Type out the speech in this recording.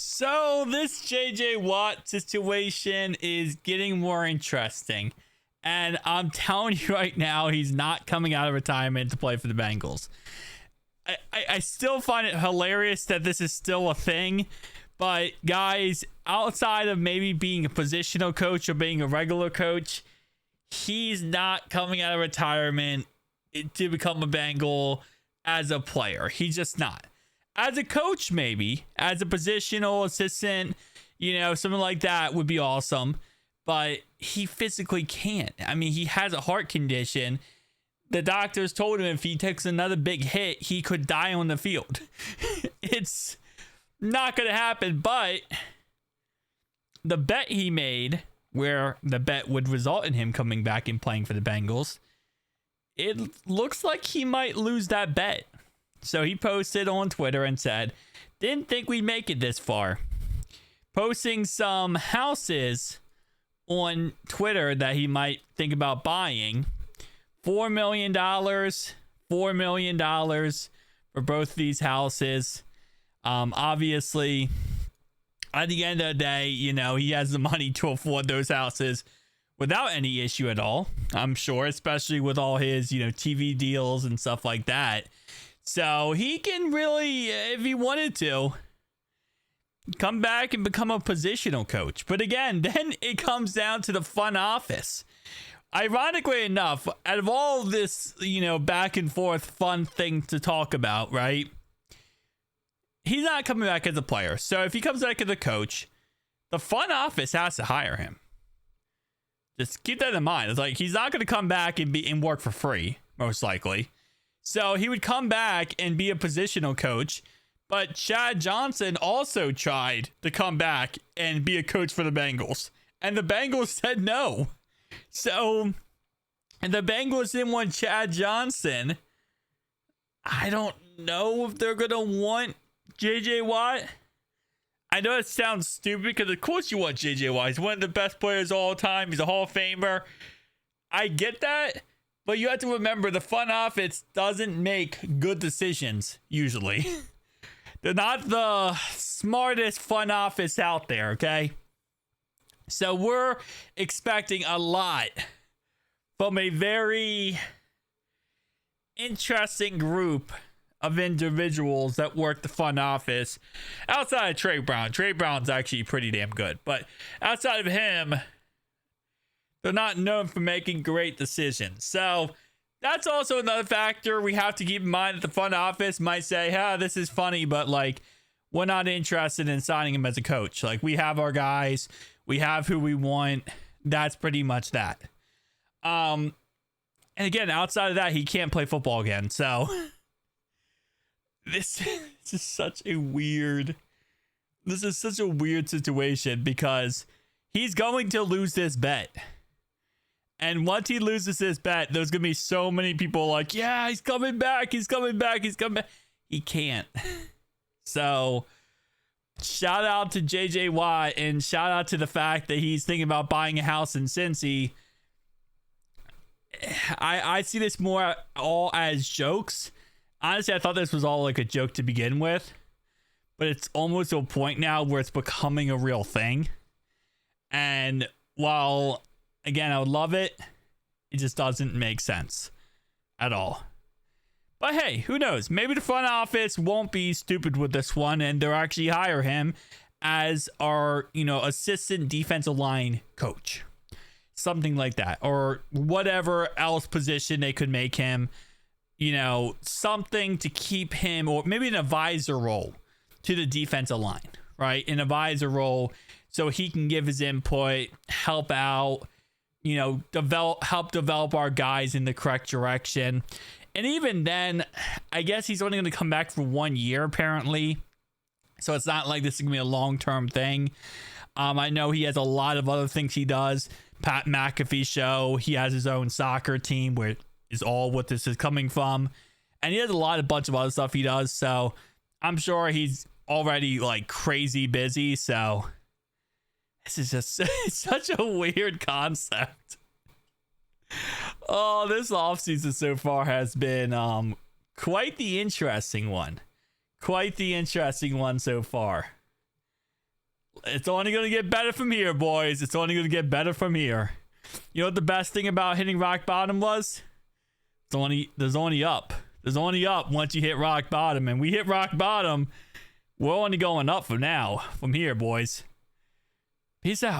So this JJ Watt situation is getting more interesting. And I'm telling you right now, he's not coming out of retirement to play for the Bengals. I still find it hilarious that this is still a thing. But guys, outside of maybe being a positional coach or being a regular coach, he's not coming out of retirement to become a Bengal as a player. He's just not. As a coach, maybe. As a positional assistant, something like that would be awesome. But he physically can't. I mean, he has a heart condition. The doctors told him if he takes another big hit, he could die on the field. It's not going to happen. But the bet he made, where the bet would result in him coming back and playing for the Bengals, it looks like he might lose that bet. So he posted on Twitter and said, "Didn't think we'd make it this far." Posting some houses on Twitter that he might think about buying. $4 million, $4 million for both these houses. Obviously, at the end of the day, he has the money to afford those houses without any issue at all, I'm sure, especially with all his, TV deals and stuff like that. So he can really, if he wanted to, come back and become a positional coach. But again, then it comes down to the front office. Ironically enough, out of all this, back and forth fun thing to talk about, right? He's not coming back as a player. So if he comes back as a coach, the front office has to hire him. Just keep that in mind. It's like he's not going to come back and work for free, most likely. So he would come back and be a positional coach. But Chad Johnson also tried to come back and be a coach for the Bengals. And the Bengals said no. So, and the Bengals didn't want Chad Johnson. I don't know if they're going to want JJ Watt. I know it sounds stupid because of course you want JJ Watt. He's one of the best players of all time. He's a Hall of Famer. I get that. But you have to remember the front office doesn't make good decisions usually. They're not the smartest front office out there, okay? So we're expecting a lot from a very interesting group of individuals that work the front office outside of Trey Brown. Trey Brown's actually pretty damn good. But outside of him, they're not known for making great decisions. So that's also another factor we have to keep in mind that the front office might say, this is funny, but we're not interested in signing him as a coach. We have our guys. We have who we want. That's pretty much that. And again, outside of that, he can't play football again. So this is such a weird situation because he's going to lose this bet. And once he loses this bet, there's going to be so many people like, yeah, he's coming back. He's coming back. He's coming back. He can't. So shout out to JJ Watt and shout out to the fact that he's thinking about buying a house in Cincy. I see this more all as jokes. Honestly, I thought this was all a joke to begin with. But it's almost to a point now where it's becoming a real thing. And while, again, I would love it, it just doesn't make sense at all. But hey, who knows? Maybe the front office won't be stupid with this one and they'll actually hire him as our, assistant defensive line coach. Something like that. Or whatever else position they could make him, something to keep him, or maybe an advisor role to the defensive line, right? An advisor role so he can give his input, help out, help develop our guys in the correct direction. And even then, I guess he's only going to come back for 1 year, apparently. So it's not like this is going to be a long-term thing. I know he has a lot of other things he does. Pat McAfee show. He has his own soccer team where is all what this is coming from. And he has a bunch of other stuff he does. So I'm sure he's already crazy busy. So this is just such a weird concept. Oh, this offseason so far has been quite the interesting one. Quite the interesting one so far. It's only going to get better from here, boys. It's only going to get better from here. You know what the best thing about hitting rock bottom was? There's only up. There's only up once you hit rock bottom. And we hit rock bottom. We're only going up from now. From here, boys. Peace out.